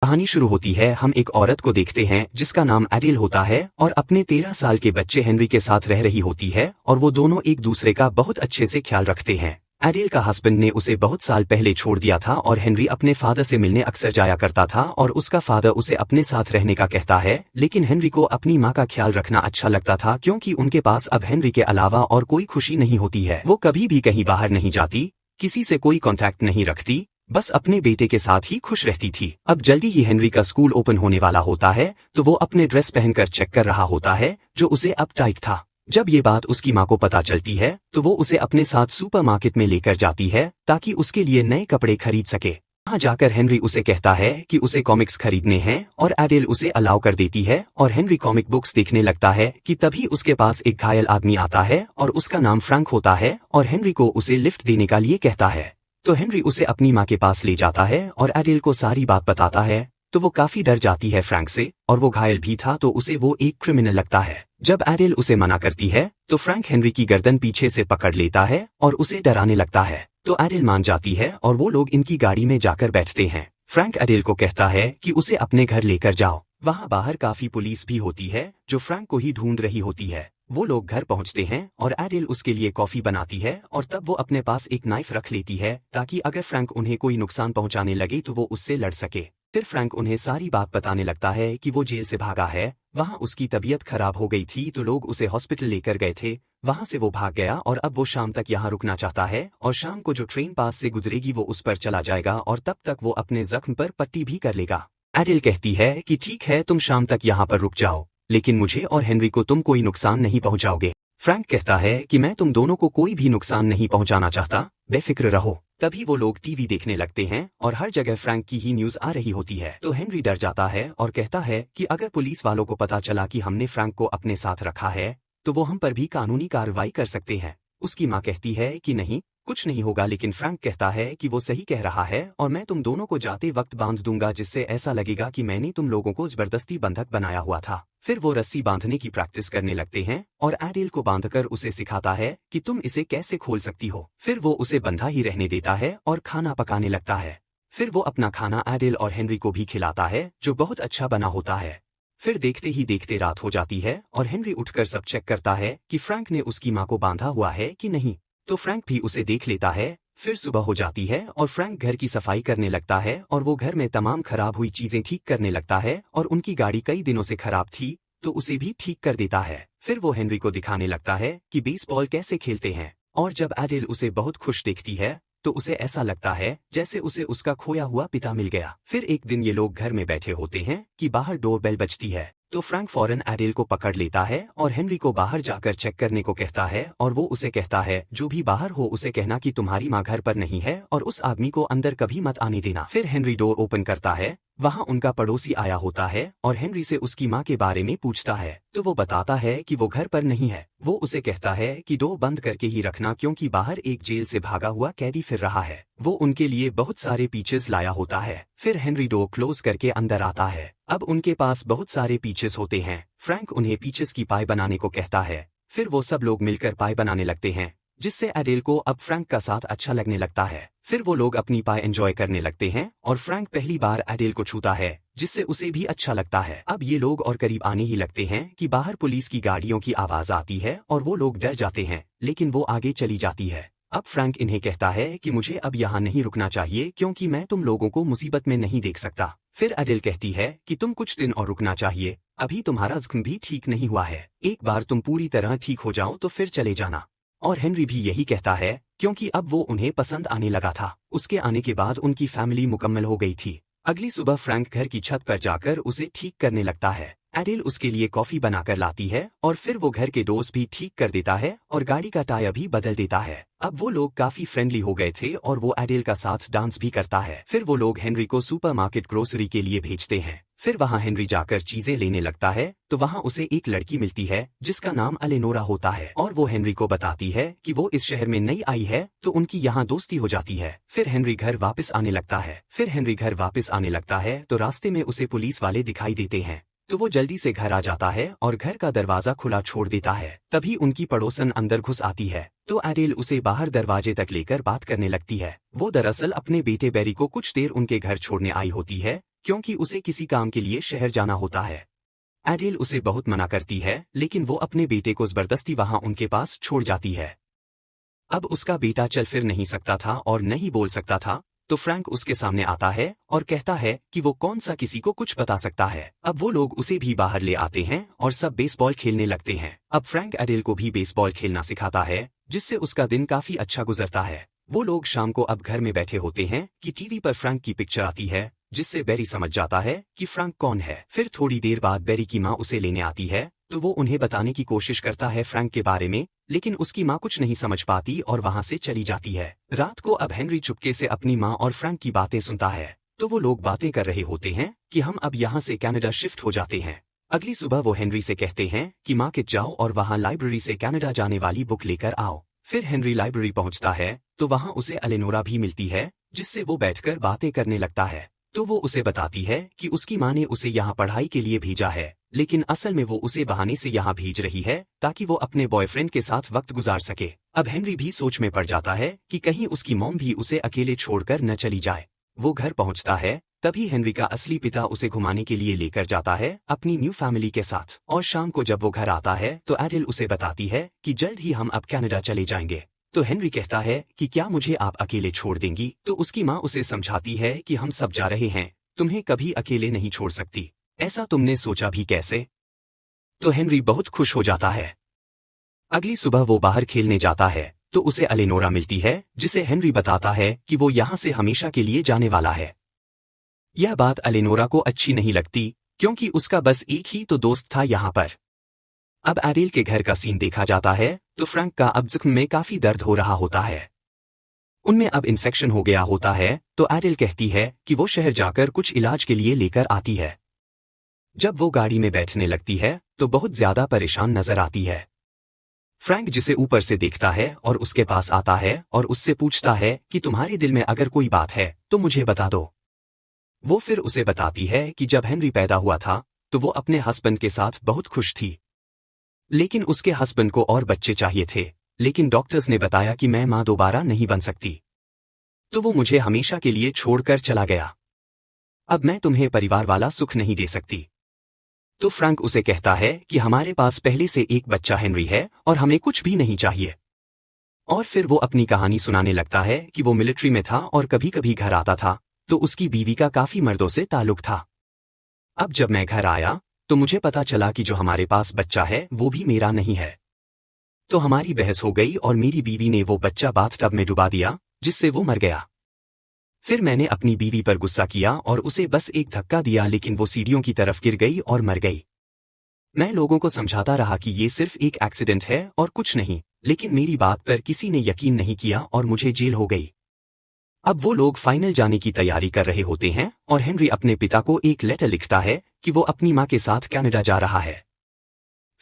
कहानी शुरू होती है, हम एक औरत को देखते हैं जिसका नाम एडेल होता है और अपने 13 साल के बच्चे हेनरी के साथ रह रही होती है और वो दोनों एक दूसरे का बहुत अच्छे से ख्याल रखते हैं। एडेल का हस्बैंड ने उसे बहुत साल पहले छोड़ दिया था और हेनरी अपने फादर से मिलने अक्सर जाया करता था और उसका फादर उसे अपने साथ रहने का कहता है, लेकिन हेनरी को अपनी माँ का ख्याल रखना अच्छा लगता था क्योंकि उनके पास अब हेनरी के अलावा और कोई खुशी नहीं होती है। वो कभी भी कहीं बाहर नहीं जाती, किसी से कोई कॉन्टैक्ट नहीं रखती, बस अपने बेटे के साथ ही खुश रहती थी। अब जल्दी ही हेनरी का स्कूल ओपन होने वाला होता है तो वो अपने ड्रेस पहनकर चेक कर रहा होता है जो उसे अब टाइट था। जब ये बात उसकी माँ को पता चलती है तो वो उसे अपने साथ सुपरमार्केट में लेकर जाती है ताकि उसके लिए नए कपड़े खरीद सके। वहाँ जाकर हेनरी उसे कहता है कि उसे कॉमिक्स खरीदने हैं और एडेल उसे अलाउ कर देती है और हेनरी कॉमिक बुक्स देखने लगता है कि तभी उसके पास एक घायल आदमी आता है और उसका नाम फ्रैंक होता है और हेनरी को उसे लिफ्ट देने का लिए कहता है। तो हेनरी उसे अपनी माँ के पास ले जाता है और एडेल को सारी बात बताता है तो वो काफी डर जाती है फ्रैंक से और वो घायल भी था तो उसे वो एक क्रिमिनल लगता है। जब एडेल उसे मना करती है तो फ्रैंक हेनरी की गर्दन पीछे से पकड़ लेता है और उसे डराने लगता है। तो एडेल मान जाती है और वो लोग इनकी गाड़ी में जाकर बैठते हैं। फ्रैंक एडेल को कहता है कि उसे अपने घर लेकर जाओ। वहाँ बाहर काफी पुलिस भी होती है जो फ्रैंक को ही ढूंढ रही होती है। वो लोग घर पहुंचते हैं और एडेल उसके लिए कॉफी बनाती है और तब वो अपने पास एक नाइफ रख लेती है ताकि अगर फ्रैंक उन्हें कोई नुकसान पहुंचाने लगे तो वो उससे लड़ सके। फिर फ्रैंक उन्हें सारी बात बताने लगता है कि वो जेल से भागा है, वहाँ उसकी तबीयत खराब हो गई थी तो लोग उसे हॉस्पिटल लेकर गए थे, वहाँ से वो भाग गया और अब वो शाम तक यहाँ रुकना चाहता है और शाम को जो ट्रेन पास से गुजरेगी वो उस पर चला जाएगा और तब तक वो अपने जख्म पर पट्टी भी कर लेगा। एडेल कहती है कि ठीक है, तुम शाम तक यहाँ पर रुक जाओ, लेकिन मुझे और हेनरी को तुम कोई नुकसान नहीं पहुंचाओगे। फ्रैंक कहता है कि मैं तुम दोनों को कोई भी नुकसान नहीं पहुंचाना चाहता, बेफिक्र रहो। तभी वो लोग टीवी देखने लगते हैं और हर जगह फ्रैंक की ही न्यूज आ रही होती है। तो हेनरी डर जाता है और कहता है कि अगर पुलिस वालों को पता चला कि हमने फ्रैंक को अपने साथ रखा है तो वो हम पर भी कानूनी कार्रवाई कर सकते हैं। उसकी माँ कहती है कि नहीं, कुछ नहीं होगा, लेकिन फ्रैंक कहता है कि वो सही कह रहा है और मैं तुम दोनों को जाते वक्त बांध दूंगा जिससे ऐसा लगेगा कि मैंने तुम लोगों को जबरदस्ती बंधक बनाया हुआ था। फिर वो रस्सी बांधने की प्रैक्टिस करने लगते हैं और एडेल को बांधकर उसे सिखाता है कि तुम इसे कैसे खोल सकती हो। फिर वो उसे बंधा ही रहने देता है और खाना पकाने लगता है। फिर वो अपना खाना एडेल और हेनरी को भी खिलाता है जो बहुत अच्छा बना होता है। फिर देखते ही देखते रात हो जाती है और हेनरी उठकर सब चेक करता है कि फ्रैंक ने उसकी माँ को बांधा हुआ है कि नहीं। तो फ्रैंक भी उसे देख लेता है। फिर सुबह हो जाती है और फ्रैंक घर की सफाई करने लगता है और वो घर में तमाम खराब हुई चीजें ठीक करने लगता है और उनकी गाड़ी कई दिनों से खराब थी तो उसे भी ठीक कर देता है। फिर वो हेनरी को दिखाने लगता है कि बेसबॉल कैसे खेलते हैं और जब एडेल उसे बहुत खुश देखती है तो उसे ऐसा लगता है जैसे उसे उसका खोया हुआ पिता मिल गया। फिर एक दिन ये लोग घर में बैठे होते हैं कि बाहर डोरबेल बजती है तो फ्रैंक फौरन एडेल को पकड़ लेता है और हेनरी को बाहर जाकर चेक करने को कहता है और वो उसे कहता है जो भी बाहर हो उसे कहना कि तुम्हारी माँ घर पर नहीं है और उस आदमी को अंदर कभी मत आने देना। फिर हेनरी डोर ओपन करता है, वहाँ उनका पड़ोसी आया होता है और हेनरी से उसकी माँ के बारे में पूछता है तो वो बताता है कि वो घर पर नहीं है। वो उसे कहता है कि डोर बंद करके ही रखना क्योंकि बाहर एक जेल से भागा हुआ कैदी फिर रहा है। वो उनके लिए बहुत सारे पीचेस लाया होता है। फिर हेनरी डोर क्लोज करके अंदर आता है। अब उनके पास बहुत सारे पीचेस होते हैं। फ्रैंक उन्हें पीचेस की पाई बनाने को कहता है। फिर वो सब लोग मिलकर पाई बनाने लगते हैं जिससे एडेल को अब फ्रैंक का साथ अच्छा लगने लगता है। फिर वो लोग अपनी पाई एंजॉय करने लगते हैं और फ्रैंक पहली बार एडेल को छूता है जिससे उसे भी अच्छा लगता है। अब ये लोग और करीब आने ही लगते हैं कि बाहर पुलिस की गाड़ियों की आवाज आती है और वो लोग डर जाते हैं, लेकिन वो आगे चली जाती है। अब फ्रैंक इन्हें कहता है कि मुझे अब यहाँ नहीं रुकना चाहिए क्योंकि मैं तुम लोगों को मुसीबत में नहीं देख सकता। फिर एडेल कहती है कि तुम कुछ दिन और रुकना चाहिए, अभी तुम्हारा जख्म भी ठीक नहीं हुआ है, एक बार तुम पूरी तरह ठीक हो जाओ तो फिर चले जाना। और हेनरी भी यही कहता है क्योंकि अब वो उन्हें पसंद आने लगा था। उसके आने के बाद उनकी फैमिली मुकम्मल हो गई थी। अगली सुबह फ्रैंक घर की छत पर जाकर उसे ठीक करने लगता है। एडेल उसके लिए कॉफी बनाकर लाती है और फिर वो घर के डोर्स भी ठीक कर देता है और गाड़ी का टायर भी बदल देता है। अब वो लोग काफी फ्रेंडली हो गए थे और वो एडेल का साथ डांस भी करता है। फिर वो लोग हेनरी को सुपरमार्केट ग्रोसरी के लिए भेजते हैं। फिर वहाँ हेनरी जाकर चीजें लेने लगता है तो वहाँ उसे एक लड़की मिलती है जिसका नाम एलेनोरा होता है और वो हेनरी को बताती है कि वो इस शहर में नई आई है तो उनकी यहाँ दोस्ती हो जाती है। फिर हेनरी घर वापस आने लगता है तो रास्ते में उसे पुलिस वाले दिखाई देते हैं तो वो जल्दी से घर आ जाता है और घर का दरवाजा खुला छोड़ देता है। तभी उनकी पड़ोसन अंदर घुस आती है तो एडेल उसे बाहर दरवाजे तक लेकर बात करने लगती है। वो दरअसल अपने बेटे बैरी को कुछ देर उनके घर छोड़ने आई होती है क्योंकि उसे किसी काम के लिए शहर जाना होता है। एडेल उसे बहुत मना करती है, लेकिन वो अपने बेटे को जबरदस्ती वहां उनके पास छोड़ जाती है। अब उसका बेटा चल फिर नहीं सकता था और नहीं बोल सकता था, तो फ्रैंक उसके सामने आता है और कहता है कि वो कौन सा किसी को कुछ बता सकता है। अब वो लोग उसे भी बाहर ले आते हैं और सब बेसबॉल खेलने लगते हैं। अब फ्रैंक एडेल को भी बेसबॉल खेलना सिखाता है, जिससे उसका दिन काफी अच्छा गुजरता है। वो लोग शाम को अब घर में बैठे होते हैं कि टीवी पर फ्रैंक की पिक्चर आती है, जिससे बेरी समझ जाता है कि फ्रैंक कौन है। फिर थोड़ी देर बाद बेरी की माँ उसे लेने आती है, तो वो उन्हें बताने की कोशिश करता है फ्रैंक के बारे में, लेकिन उसकी माँ कुछ नहीं समझ पाती और वहां से चली जाती है। रात को अब हेनरी चुपके से अपनी माँ और फ्रैंक की बातें सुनता है, तो वो लोग बातें कर रहे होते हैं कि हम अब यहाँ से कनाडा शिफ्ट हो जाते हैं। अगली सुबह वो हेनरी से कहते हैं कि मार्केट जाओ और वहाँ लाइब्रेरी से कनाडा जाने वाली बुक लेकर आओ। फिर हेनरी लाइब्रेरी पहुंचता है, तो वहां उसे एलेनोरा भी मिलती है, जिससे वो बैठकर बातें करने लगता है। तो वो उसे बताती है कि उसकी माँ ने उसे यहाँ पढ़ाई के लिए भेजा है, लेकिन असल में वो उसे बहाने से यहाँ भेज रही है ताकि वो अपने बॉयफ्रेंड के साथ वक्त गुजार सके। अब हेनरी भी सोच में पड़ जाता है कि कहीं उसकी मॉम भी उसे अकेले छोड़कर न चली जाए। वो घर पहुंचता है, तभी हेनरी का असली पिता उसे घुमाने के लिए लेकर जाता है अपनी न्यू फैमिली के साथ। और शाम को जब वो घर आता है तो एडेल उसे बताती है कि जल्द ही हम अब कनाडा चले जाएंगे। तो हेनरी कहता है कि क्या मुझे आप अकेले छोड़ देंगी? तो उसकी माँ उसे समझाती है कि हम सब जा रहे हैं, तुम्हें कभी अकेले नहीं छोड़ सकती, ऐसा तुमने सोचा भी कैसे? तो हेनरी बहुत खुश हो जाता है। अगली सुबह वो बाहर खेलने जाता है, तो उसे एलेनोरा मिलती है, जिसे हेनरी बताता है कि वो यहाँ से हमेशा के लिए जाने वाला है। यह बात एलेनोरा को अच्छी नहीं लगती, क्योंकि उसका बस एक ही तो दोस्त था यहाँ पर। अब एडेल के घर का सीन देखा जाता है, तो फ्रैंक का अब जख्म में काफी दर्द हो रहा होता है। उनमें अब इन्फेक्शन हो गया होता है, तो एडेल कहती है कि वो शहर जाकर कुछ इलाज के लिए लेकर आती है। जब वो गाड़ी में बैठने लगती है, तो बहुत ज्यादा परेशान नजर आती है। फ्रैंक जिसे ऊपर से देखता है और उसके पास आता है और उससे पूछता है कि तुम्हारे दिल में अगर कोई बात है तो मुझे बता दो। वो फिर उसे बताती है कि जब हेनरी पैदा हुआ था तो वो अपने हस्बैंड के साथ बहुत खुश थी, लेकिन उसके हस्बैंड को और बच्चे चाहिए थे, लेकिन डॉक्टर्स ने बताया कि मैं मां दोबारा नहीं बन सकती, तो वो मुझे हमेशा के लिए छोड़कर चला गया। अब मैं तुम्हें परिवार वाला सुख नहीं दे सकती। तो फ्रैंक उसे कहता है कि हमारे पास पहले से एक बच्चा हेनरी है और हमें कुछ भी नहीं चाहिए। और फिर वो अपनी कहानी सुनाने लगता है कि वो मिलिट्री में था और कभी कभी घर आता था, तो उसकी बीवी का काफी मर्दों से ताल्लुक था। अब जब मैं घर आया तो मुझे पता चला कि जो हमारे पास बच्चा है वो भी मेरा नहीं है। तो हमारी बहस हो गई और मेरी बीवी ने वो बच्चा बाथटब में डुबा दिया, जिससे वो मर गया। फिर मैंने अपनी बीवी पर गुस्सा किया और उसे बस एक धक्का दिया, लेकिन वो सीढ़ियों की तरफ गिर गई और मर गई। मैं लोगों को समझाता रहा कि ये सिर्फ एक एक्सीडेंट है और कुछ नहीं, लेकिन मेरी बात पर किसी ने यकीन नहीं किया और मुझे जेल हो गई। अब वो लोग फाइनल जाने की तैयारी कर रहे होते हैं और हेनरी अपने पिता को एक लेटर लिखता है कि वो अपनी माँ के साथ कनाडा जा रहा है।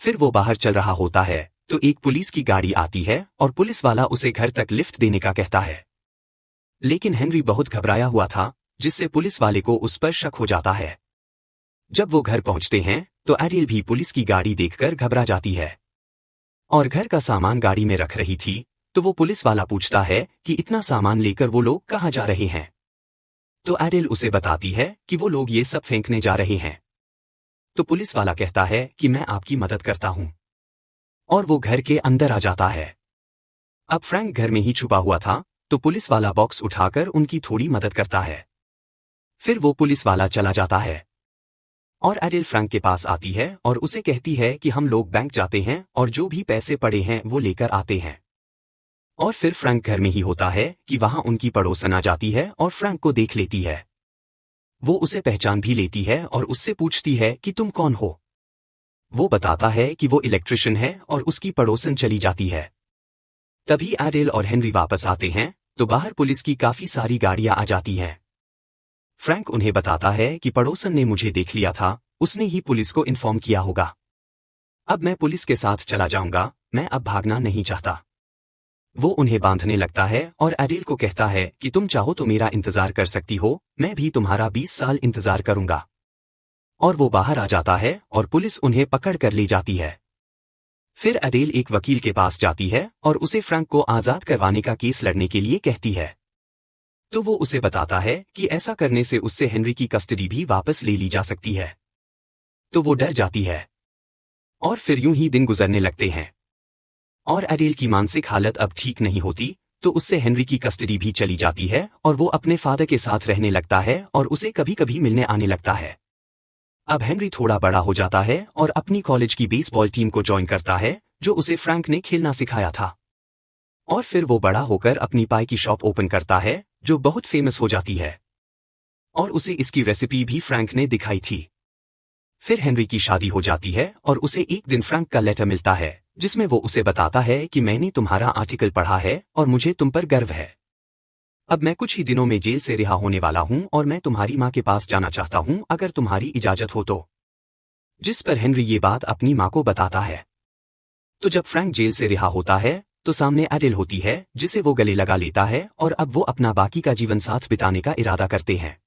फिर वो बाहर चल रहा होता है तो एक पुलिस की गाड़ी आती है और पुलिस वाला उसे घर तक लिफ्ट देने का कहता है, लेकिन हेनरी बहुत घबराया हुआ था, जिससे पुलिस वाले को उस पर शक हो जाता है। जब वो घर पहुंचते हैं तो एडेल भी पुलिस की गाड़ी देखकर घबरा जाती है और घर का सामान गाड़ी में रख रही थी, तो वो पुलिस वाला पूछता है कि इतना सामान लेकर वो लोग कहाँ जा रहे हैं। तो एडेल उसे बताती है कि वो लोग ये सब फेंकने जा रहे हैं। तो पुलिस वाला कहता है कि मैं आपकी मदद करता हूं, और वो घर के अंदर आ जाता है। अब फ्रैंक घर में ही छुपा हुआ था, तो पुलिस वाला बॉक्स उठाकर उनकी थोड़ी मदद करता है। फिर वो पुलिस वाला चला जाता है और एडेल फ्रैंक के पास आती है और उसे कहती है कि हम लोग बैंक जाते हैं और जो भी पैसे पड़े हैं वो लेकर आते हैं। और फिर फ्रैंक घर में ही होता है कि वहां उनकी पड़ोसन आ जाती है और फ्रैंक को देख लेती है। वो उसे पहचान भी लेती है और उससे पूछती है कि तुम कौन हो। वो बताता है कि वो इलेक्ट्रिशियन है और उसकी पड़ोसन चली जाती है। तभी एडेल और हेनरी वापस आते हैं, तो बाहर पुलिस की काफी सारी गाड़ियां आ जाती हैं। फ्रैंक उन्हें बताता है कि पड़ोसन ने मुझे देख लिया था, उसने ही पुलिस को इन्फॉर्म किया होगा। अब मैं पुलिस के साथ चला जाऊंगा, मैं अब भागना नहीं चाहता। वो उन्हें बांधने लगता है और एडेल को कहता है कि तुम चाहो तो मेरा इंतजार कर सकती हो, मैं भी तुम्हारा 20 साल इंतजार करूंगा। और वो बाहर आ जाता है और पुलिस उन्हें पकड़ कर ले जाती है। फिर एडेल एक वकील के पास जाती है और उसे फ्रैंक को आजाद करवाने का केस लड़ने के लिए कहती है। तो वो उसे बताता है कि ऐसा करने से उससे हेनरी की कस्टडी भी वापस ले ली जा सकती है। तो वो डर जाती है। और फिर यूं ही दिन गुजरने लगते हैं। और एडेल की मानसिक हालत अब ठीक नहीं होती, तो उससे हेनरी की कस्टडी भी चली जाती है और वो अपने फादर के साथ रहने लगता है और उसे कभी कभी मिलने आने लगता है। अब हेनरी थोड़ा बड़ा हो जाता है और अपनी कॉलेज की बेसबॉल टीम को ज्वाइन करता है, जो उसे फ्रैंक ने खेलना सिखाया था। और फिर वो बड़ा होकर अपनी पाई की शॉप ओपन करता है, जो बहुत फेमस हो जाती है। और उसे इसकी रेसिपी भी फ्रैंक ने दिखाई थी। फिर हेनरी की शादी हो जाती है और उसे एक दिन फ्रैंक का लेटर मिलता है, जिसमें वो उसे बताता है कि मैंने तुम्हारा आर्टिकल पढ़ा है और मुझे तुम पर गर्व है। अब मैं कुछ ही दिनों में जेल से रिहा होने वाला हूं और मैं तुम्हारी माँ के पास जाना चाहता हूं, अगर तुम्हारी इजाजत हो तो। जिस पर हेनरी ये बात अपनी माँ को बताता है। तो जब फ्रैंक जेल से रिहा होता है, तो सामने एडेल होती है, जिसे वो गले लगा लेता है और अब वो अपना बाकी का जीवन साथ बिताने का इरादा करते हैं।